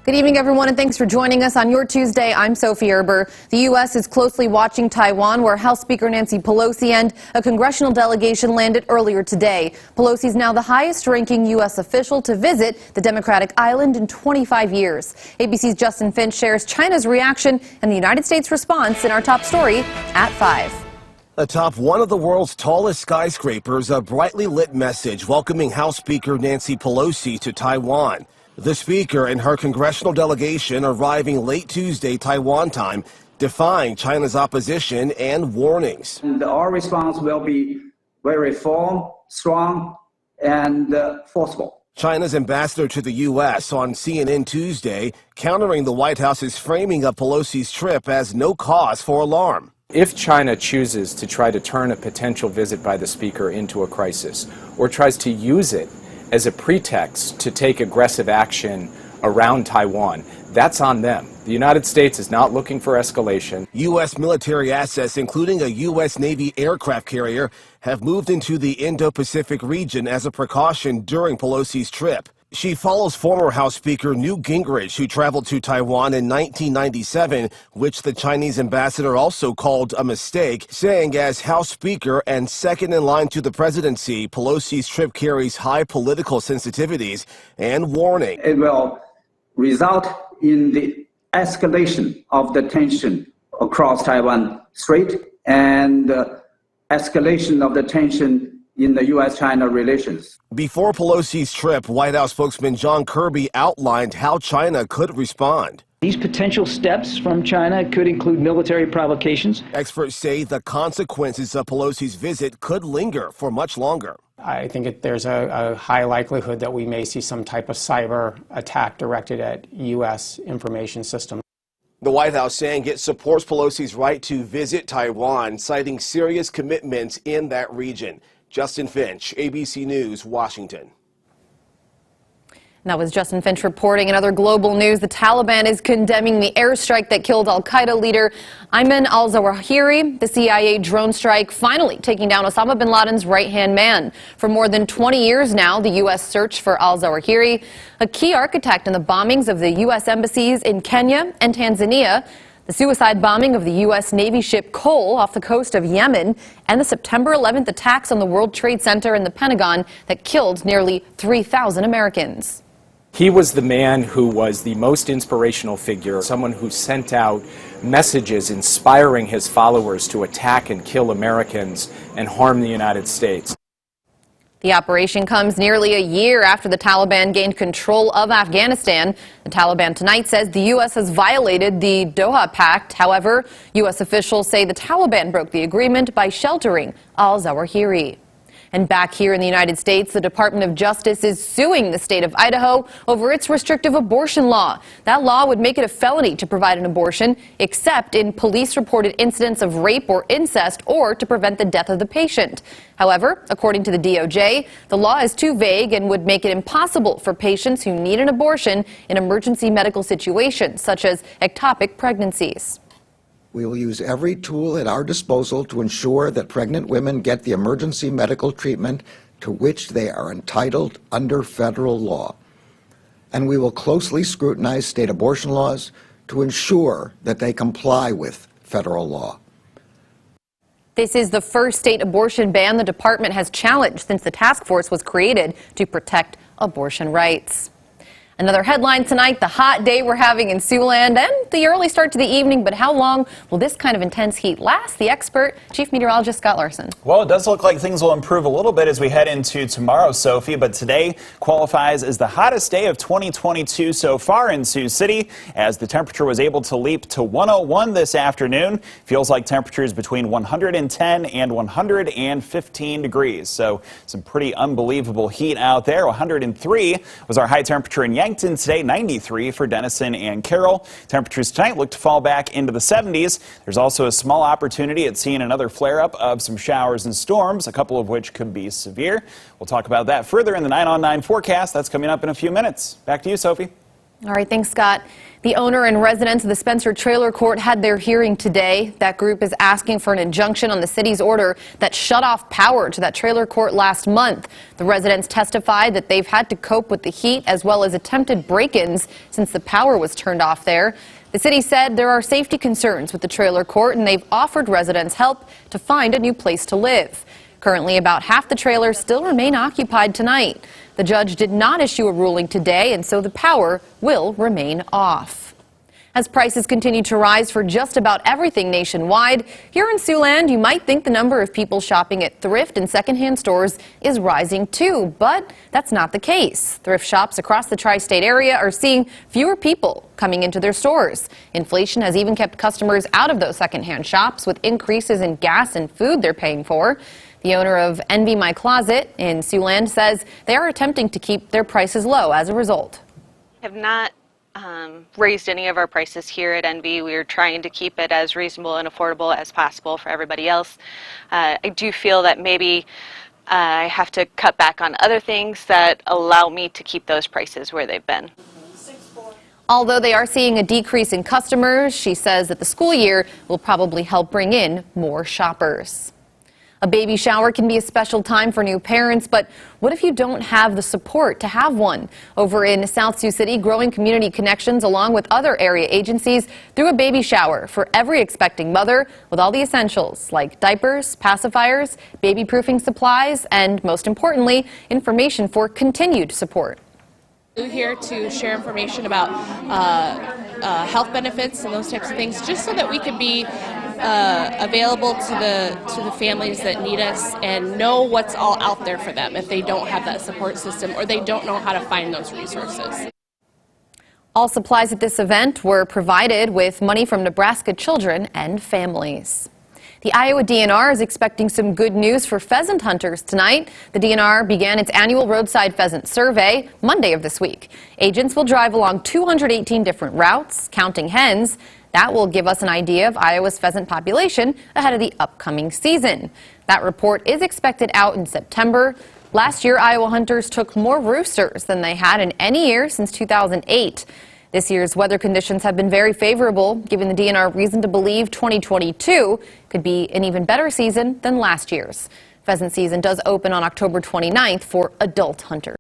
Good evening, everyone, and thanks for joining us on your Tuesday. I'm Sophie Erber. The U.S. is closely watching Taiwan, where House Speaker Nancy Pelosi and a congressional delegation landed earlier today. Pelosi is now the highest-ranking U.S. official to visit the Democratic island in 25 years. ABC's Justin Finch shares China's reaction and the United States' response in our top story at 5. Atop one of the world's tallest skyscrapers, a brightly lit message welcoming House Speaker Nancy Pelosi to Taiwan. The Speaker and her congressional delegation arriving late Tuesday Taiwan time, defying China's opposition and warnings. Our response will be very firm, strong, and forceful. China's ambassador to the U.S. on CNN Tuesday, countering the White House's framing of Pelosi's trip as no cause for alarm. If China chooses to try to turn a potential visit by the Speaker into a crisis, or tries to use it as a pretext to take aggressive action around Taiwan, that's on them. The United States is not looking for escalation. U.S. military assets, including a U.S. Navy aircraft carrier, have moved into the Indo-Pacific region as a precaution during Pelosi's trip. She follows former House Speaker Newt Gingrich, who traveled to Taiwan in 1997, which the Chinese ambassador also called a mistake, saying as House Speaker and second in line to the presidency, Pelosi's trip carries high political sensitivities and warning. It will result in the escalation of the tension across Taiwan Strait and escalation of the tension in the U.S.-China relations. Before Pelosi's trip, White House spokesman John Kirby outlined how China could respond. These potential steps from China could include military provocations. Experts say the consequences of Pelosi's visit could linger for much longer. I think there's a high likelihood that we may see some type of cyber attack directed at U.S. information systems. The White House saying it supports Pelosi's right to visit Taiwan, citing serious commitments in that region. Justin Finch, ABC News, Washington. And that was Justin Finch reporting. In other global news, the Taliban is condemning the airstrike that killed al-Qaeda leader Ayman al-Zawahiri. The CIA drone strike finally taking down Osama bin Laden's right-hand man. For more than 20 years now, the U.S. searched for al-Zawahiri, a key architect in the bombings of the U.S. embassies in Kenya and Tanzania, the suicide bombing of the U.S. Navy ship Cole off the coast of Yemen, and the September 11th attacks on the World Trade Center and the Pentagon that killed nearly 3,000 Americans. He was the man who was the most inspirational figure, someone who sent out messages inspiring his followers to attack and kill Americans and harm the United States. The operation comes nearly a year after the Taliban gained control of Afghanistan. The Taliban tonight says the U.S. has violated the Doha Pact. However, U.S. officials say the Taliban broke the agreement by sheltering al-Zawahiri. And back here in the United States, the Department of Justice is suing the state of Idaho over its restrictive abortion law. That law would make it a felony to provide an abortion, except in police-reported incidents of rape or incest, or to prevent the death of the patient. However, according to the DOJ, the law is too vague and would make it impossible for patients who need an abortion in emergency medical situations, such as ectopic pregnancies. We will use every tool at our disposal to ensure that pregnant women get the emergency medical treatment to which they are entitled under federal law. And we will closely scrutinize state abortion laws to ensure that they comply with federal law. This is the first state abortion ban the department has challenged since the task force was created to protect abortion rights. Another headline tonight, the hot day we're having in Siouxland and the early start to the evening. But how long will this kind of intense heat last? The expert, Chief Meteorologist Scott Larson. Well, it does look like things will improve a little bit as we head into tomorrow, Sophie. But today qualifies as the hottest day of 2022 so far in Sioux City, as the temperature was able to leap to 101 this afternoon. Feels like temperatures between 110 and 115 degrees. So some pretty unbelievable heat out there. 103 was our high temperature in Yankton today, 93 for Denison and Carroll. Temperatures tonight look to fall back into the 70s. There's also a small opportunity at seeing another flare-up of some showers and storms, a couple of which could be severe. We'll talk about that further in the 9 on 9 forecast. That's coming up in a few minutes. Back to you, Sophie. All right, thanks, Scott. The owner and residents of the Spencer Trailer Court had their hearing today. That group is asking for an injunction on the city's order that shut off power to that trailer court last month. The residents testified that they've had to cope with the heat as well as attempted break-ins since the power was turned off there. The city said there are safety concerns with the trailer court, and they've offered residents help to find a new place to live. Currently, about half the trailers still remain occupied tonight. The judge did not issue a ruling today, and so the power will remain off. As prices continue to rise for just about everything nationwide, here in Siouxland, you might think the number of people shopping at thrift and secondhand stores is rising too, but that's not the case. Thrift shops across the tri-state area are seeing fewer people coming into their stores. Inflation has even kept customers out of those secondhand shops with increases in gas and food they're paying for. The owner of Envy My Closet in Siouxland says they are attempting to keep their prices low as a result. Have not raised any of our prices here at Envy. We are trying to keep it as reasonable and affordable as possible for everybody else. I do feel that maybe I have to cut back on other things that allow me to keep those prices where they've been. Although they are seeing a decrease in customers, she says that the school year will probably help bring in more shoppers. A baby shower can be a special time for new parents, but what if you don't have the support to have one? Over in South Sioux City, Growing Community Connections, along with other area agencies, threw a baby shower for every expecting mother with all the essentials like diapers, pacifiers, baby-proofing supplies, and most importantly, information for continued support. We're here to share information about health benefits and those types of things, just so that we can be available to the families that need us and know what's all out there for them if they don't have that support system or they don't know how to find those resources. All supplies at this event were provided with money from Nebraska children and families. The Iowa DNR is expecting some good news for pheasant hunters tonight. The DNR began its annual roadside pheasant survey Monday of this week. Agents will drive along 218 different routes, counting hens. That will give us an idea of Iowa's pheasant population ahead of the upcoming season. That report is expected out in September. Last year, Iowa hunters took more roosters than they had in any year since 2008. This year's weather conditions have been very favorable, giving the DNR reason to believe 2022 could be an even better season than last year's. Pheasant season does open on October 29th for adult hunters.